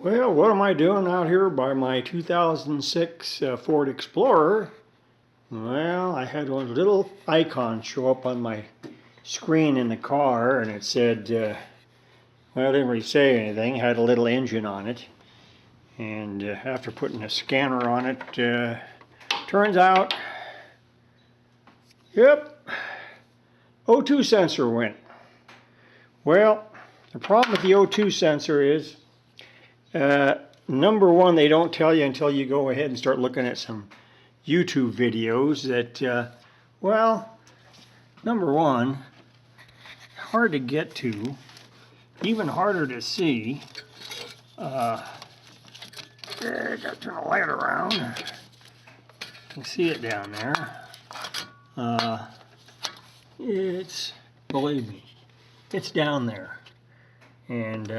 Well, what am I doing out here by my 2006 Ford Explorer? Well, I had one little icon show up on my screen in the car, and it said, well, it didn't really say anything. It had a little engine on it. And after putting a scanner on it, turns out, yep, O2 sensor went. Well, the problem with the O2 sensor is, number one, they don't tell you until you go ahead and start looking at some YouTube videos that, well, number one, hard to get to, even harder to see. I got to turn the light around. You can see it down there. It's, believe me, it's down there. And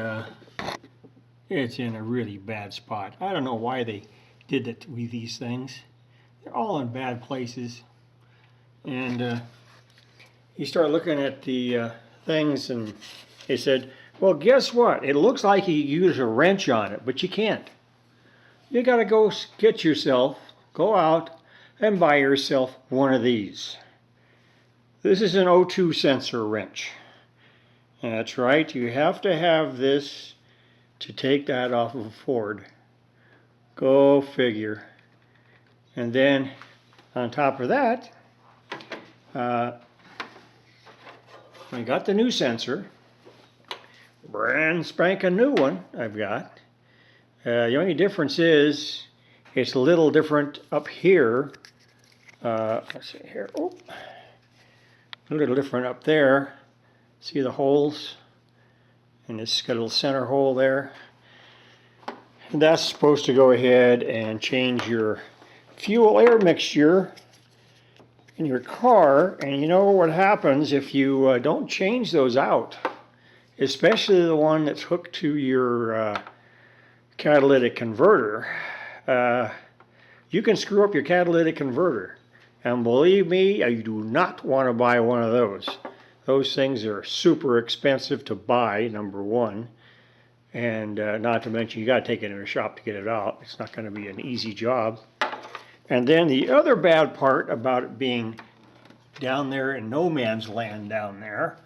it's in a really bad spot. I don't know why they did that with these things. They're all in bad places. And you start looking at the things, and they said, well, guess what? It looks like you use a wrench on it, but you can't. You got to go get yourself, go out and buy yourself one of these. This is an O2 sensor wrench. That's right, you have to have this to take that off of a Ford. Go figure. And then on top of that, I got the new sensor, brand spanking new one I've got. The only difference is it's a little different up here. Let's see here. Oh, a little different up there. See the holes? And it's got a little center hole there. And that's supposed to go ahead and change your fuel air mixture in your car. And you know what happens if you don't change those out, especially the one that's hooked to your catalytic converter. You can screw up your catalytic converter. And believe me, you do not want to buy one of those. Those things are super expensive to buy, number one. And not to mention, you got to take it in a shop to get it out. It's not going to be an easy job. And then the other bad part about it being down there in no man's land down there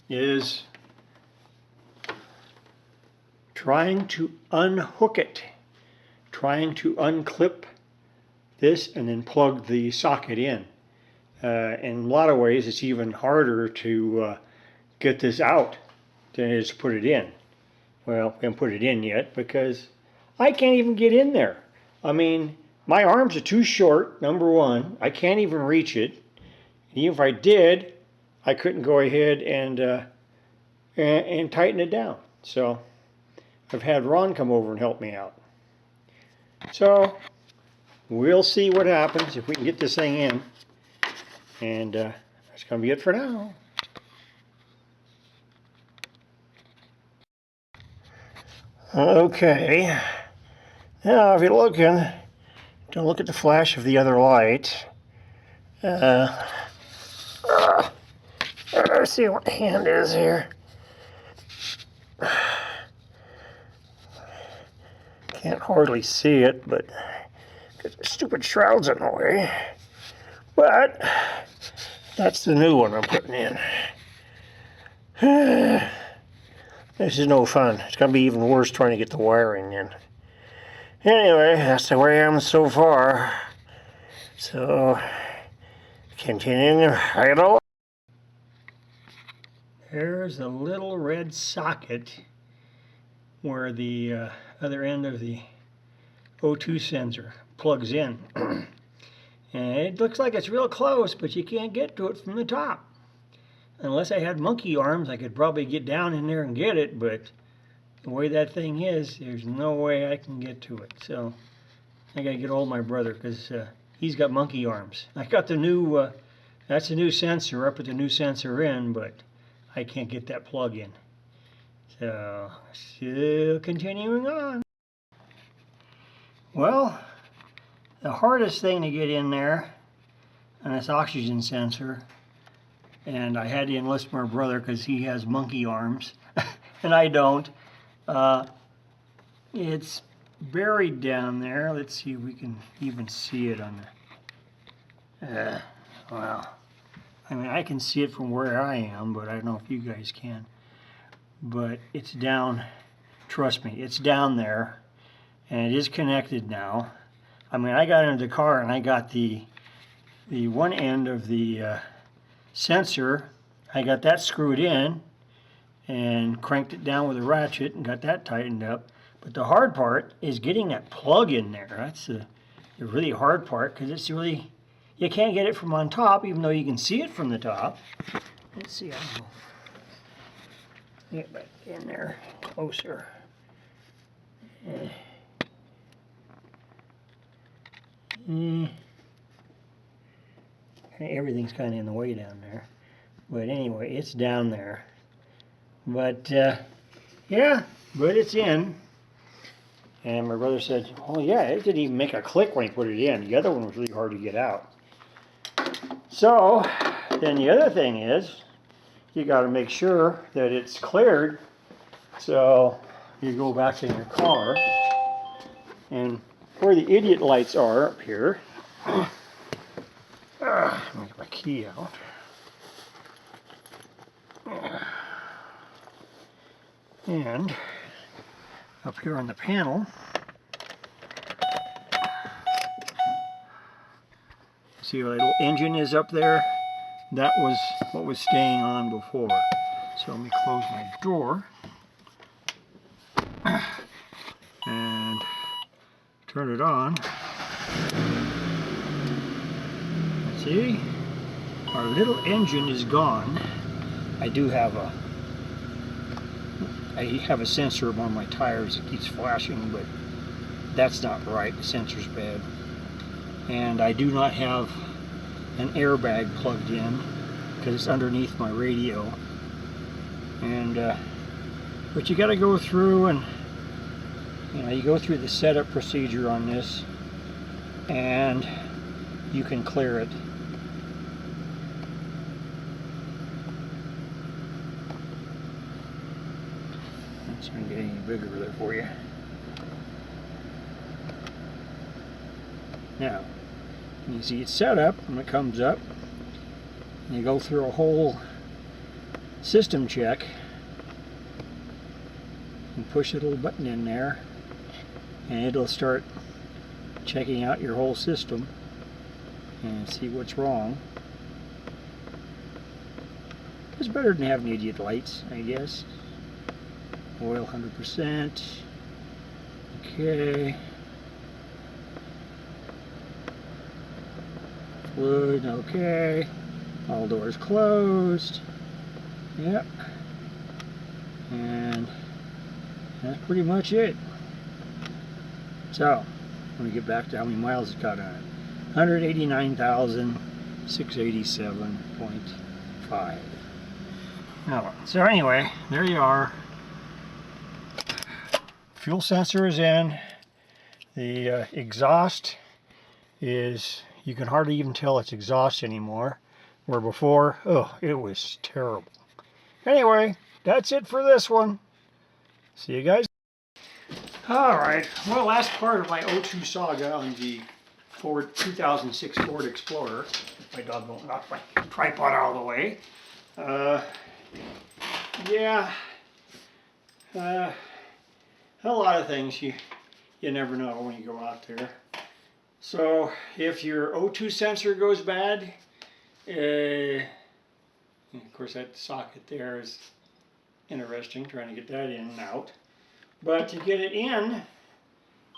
is trying to unhook it, trying to unclip this and then plug the socket in. In a lot of ways, it's even harder to get this out than it is to put it in. Well, I haven't put it in yet because I can't even get in there. I mean, my arms are too short, number one. I can't even reach it. And even if I did, I couldn't go ahead and tighten it down. So I've had Ron come over and help me out. So we'll see what happens if we can get this thing in. And that's going to be it for now. Okay. Now, if you're looking, don't look at the flash of the other light. Let's see what the hand is here. Can't hardly see it, but because the stupid shroud's in the way. But that's the new one I'm putting in. This is no fun. It's going to be even worse trying to get the wiring in. Anyway, that's the way I am so far. So, continuing right on. There's a little red socket where the other end of the O2 sensor plugs in. And it looks like it's real close, but you can't get to it from the top. Unless I had monkey arms, I could probably get down in there and get it, but the way that thing is, there's no way I can get to it. So I gotta get hold of my brother because he's got monkey arms. I got the new, that's the new sensor. I put the new sensor in, but I can't get that plug in. So still continuing on. Well, the hardest thing to get in there on this oxygen sensor, and I had to enlist my brother because he has monkey arms and I don't, it's buried down there. Let's see if we can even see it on the, well, I mean, I can see it from where I am, but I don't know if you guys can. But it's down, trust me, it's down there, and it is connected now. I mean, I got into the car and I got the one end of the sensor, I got that screwed in and cranked it down with a ratchet and got that tightened up. But the hard part is getting that plug in there. That's the really hard part, because it's really, you can't get it from on top, even though you can see it from the top. Let's see, I will get back in there closer. Everything's kind of in the way down there. But anyway, it's down there. But, yeah, but it's in. And my brother said, oh yeah, it didn't even make a click when he put it in. The other one was really hard to get out. So, then the other thing is, you got to make sure that it's cleared. So, you go back in your car, and where the idiot lights are up here, let me get my key out. And up here on the panel, see a little engine is up there? That was what was staying on before. So let me close my door and turn it on. See? Our little engine is gone. I do have a sensor on my tires that keeps flashing, but that's not right. The sensor's bad. And I do not have an airbag plugged in because it's underneath my radio. And but you got to go through and you go through the setup procedure on this, and you can clear it. It's going to get any bigger there for you. Now, you see it's set up when it comes up. You go through a whole system check and push a little button in there, and it'll start checking out your whole system and see what's wrong. It's better than having idiot lights, I guess. Oil 100%. Okay. Fluid, okay. All doors closed. Yep. And that's pretty much it. So, let me get back to how many miles it got on it. 189,687.5. Now, so anyway, there you are. Fuel sensor is in. The exhaust is, you can hardly even tell it's exhaust anymore. Where before, oh, it was terrible. Anyway, that's it for this one. See you guys. Alright, well, last part of my O2 saga on the 2006 Ford Explorer. My dog won't knock my tripod out of the way. Yeah. A lot of things you never know when you go out there. So if your O2 sensor goes bad, of course that socket there is interesting, trying to get that in and out. But to get it in,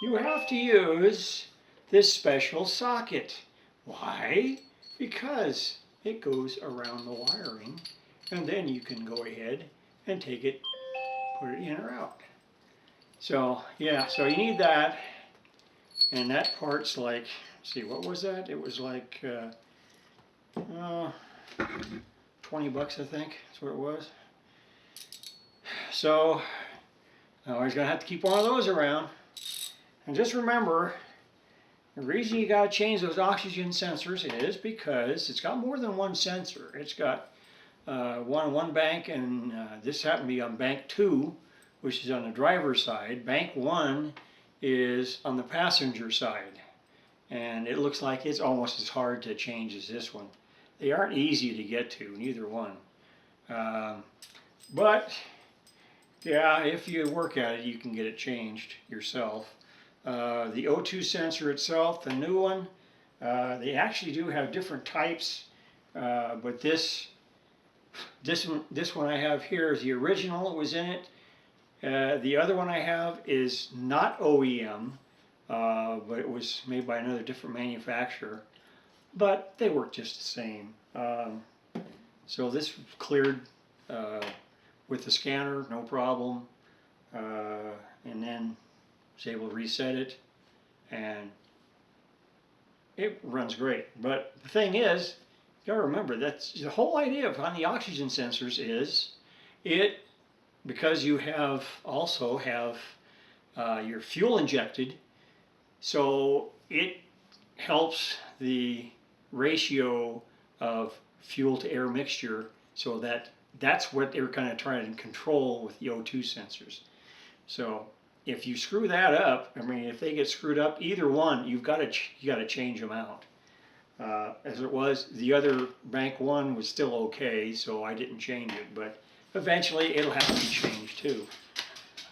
you have to use this special socket. Why? Because it goes around the wiring, and then you can go ahead and take it, put it in or out. So yeah, so you need that, and that part's like, let's see, what was that? It was like 20 bucks, I think. That's what it was. So I'm always gonna have to keep one of those around. And just remember, the reason you gotta change those oxygen sensors is because it's got more than one sensor. It's got one bank, and this happened to be on bank 2 which is on the driver's side. Bank 1 is on the passenger side. And it looks like it's almost as hard to change as this one. They aren't easy to get to, neither one. But yeah, if you work at it, you can get it changed yourself. The O2 sensor itself, the new one, they actually do have different types, but this one I have here is the original. It was in it. The other one I have is not OEM, but it was made by another different manufacturer. But they work just the same. So this cleared with the scanner, no problem. And then was able to reset it, and it runs great. But the thing is, you gotta remember, that's the whole idea on the oxygen sensors is because you also have your fuel injected, so it helps the ratio of fuel to air mixture, so that's what they're kind of trying to control with the O2 sensors. So if you screw that up, I mean, if they get screwed up, either one, you got to change them out. As it was, the other bank 1 was still okay, so I didn't change it, but eventually it'll have to be changed too.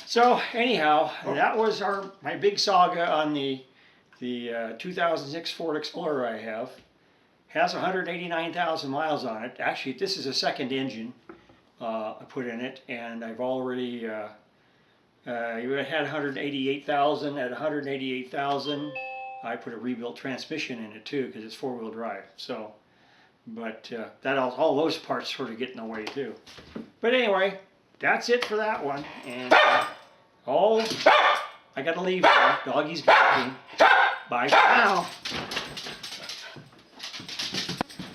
So anyhow, that was my big saga on the 2006 Ford Explorer I have. Has 189,000 miles on it. Actually, this is a second engine I put in it, and I've already it had 188,000. At 188,000, I put a rebuilt transmission in it too, because it's 4-wheel drive. So, but all those parts sort of get in the way too. But anyway, that's it for that one. And I got to leave now. Doggy's barking. Bye for now.